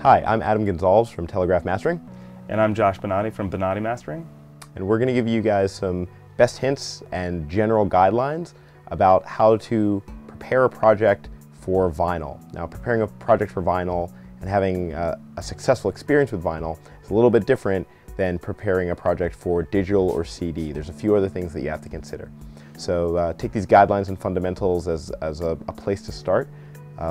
Hi, I'm Adam Gonzalez from Telegraph Mastering. And I'm Josh Bonatti from Bonatti Mastering. And we're going to give you guys some best hints and general guidelines about how to prepare a project for vinyl. Now, preparing a project for vinyl and having a successful experience with vinyl is a little bit different than preparing a project for digital or CD. There's a few other things that you have to consider. So take these guidelines and fundamentals as a place to start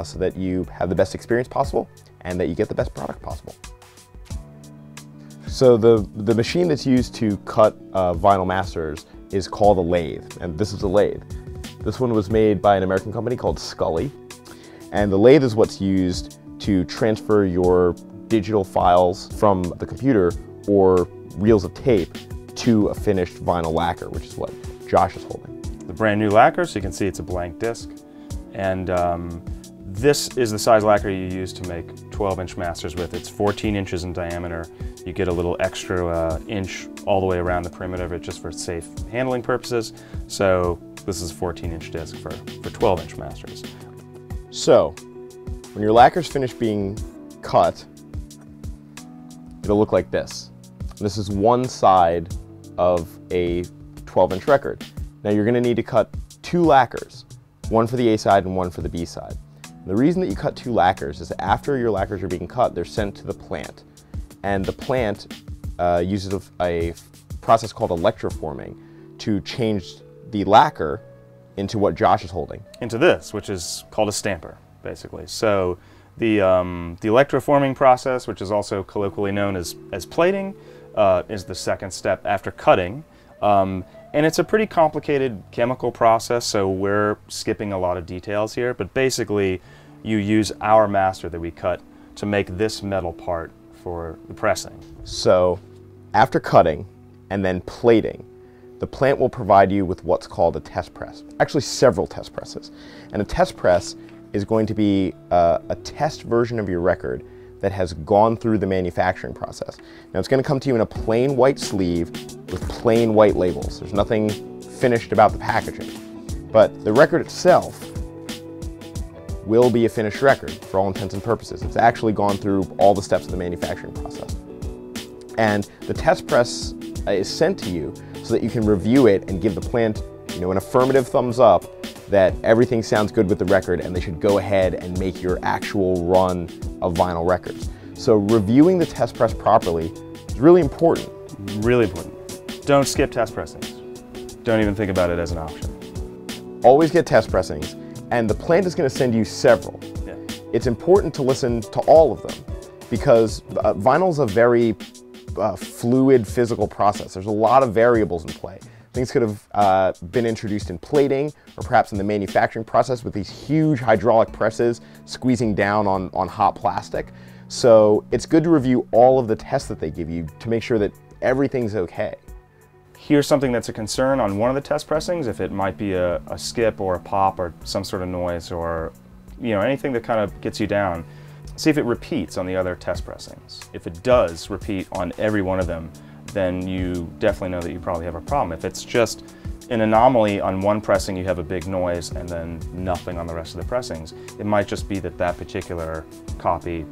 so that you have the best experience possible and that you get the best product possible. So the machine that's used to cut vinyl masters is called a lathe, and this is a lathe. This one was made by an American company called Scully, and the lathe is what's used to transfer your digital files from the computer or reels of tape to a finished vinyl lacquer, which is what Josh is holding. The brand new lacquer, so you can see it's a blank disc, and this is the size lacquer you use to make 12-inch masters with. It's 14 inches in diameter. You get a little extra inch all the way around the perimeter of it just for safe handling purposes. So this is a 14-inch disc for 12-inch masters. So when your lacquer's finished being cut, it'll look like this. This is one side of a 12-inch record. Now you're going to need to cut two lacquers, one for the A side and one for the B side. The reason that you cut two lacquers is after your lacquers are being cut, they're sent to the plant. And the plant uses a process called electroforming to change the lacquer into what Josh is holding. Into this, which is called a stamper, basically. So the electroforming process, which is also colloquially known as plating, is the second step after cutting. And it's a pretty complicated chemical process, so we're skipping a lot of details here, but basically you use our master that we cut to make this metal part for the pressing. So after cutting and then plating, the plant will provide you with what's called a test press. Actually, several test presses. And a test press is going to be a test version of your record that has gone through the manufacturing process. Now it's going to come to you in a plain white sleeve with plain white labels. There's nothing finished about the packaging. But the record itself will be a finished record for all intents and purposes. It's actually gone through all the steps of the manufacturing process. And the test press is sent to you so that you can review it and give the plant, an affirmative thumbs up that everything sounds good with the record and they should go ahead and make your actual run of vinyl records. So reviewing the test press properly is really important. Really important. Don't skip test pressings. Don't even think about it as an option. Always get test pressings, and the plant is going to send you several. Yeah. It's important to listen to all of them because vinyl is a very fluid physical process. There's a lot of variables in play. Things could have been introduced in plating or perhaps in the manufacturing process with these huge hydraulic presses squeezing down on hot plastic. So it's good to review all of the tests that they give you to make sure that everything's okay. Here's something that's a concern on one of the test pressings, if it might be a skip or a pop or some sort of noise or anything that kind of gets you down. See if it repeats on the other test pressings. If it does repeat on every one of them, then you definitely know that you probably have a problem. If it's just an anomaly on one pressing, you have a big noise and then nothing on the rest of the pressings, it might just be that that particular copy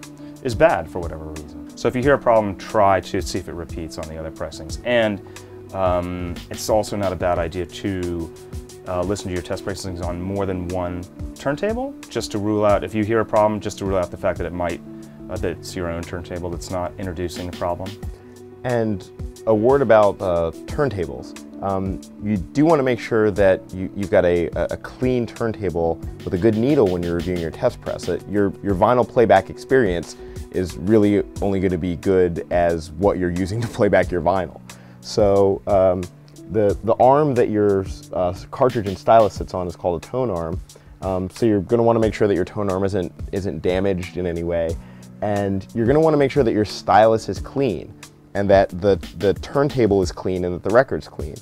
is bad for whatever reason. So if you hear a problem, try to see if it repeats on the other pressings. And it's also not a bad idea to listen to your test pressings on more than one turntable, just to rule out, if you hear a problem, just to rule out the fact that it might, that it's your own turntable that's not introducing the problem. And a word about turntables. You do want to make sure that you've got a clean turntable with a good needle when you're reviewing your test press. Your vinyl playback experience is really only going to be good as what you're using to play back your vinyl. So the arm that your cartridge and stylus sits on is called a tone arm. So you're going to want to make sure that your tone arm isn't damaged in any way. And you're going to want to make sure that your stylus is clean, and that the turntable is clean and that the record's clean.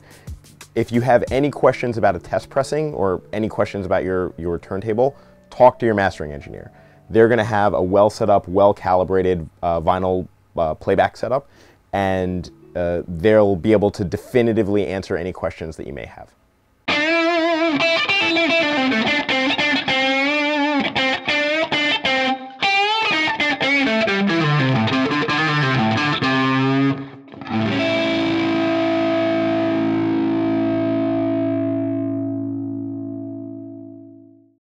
If you have any questions about a test pressing or any questions about your turntable, talk to your mastering engineer. They're going to have a well set up, well calibrated vinyl playback setup, and they'll be able to definitively answer any questions that you may have.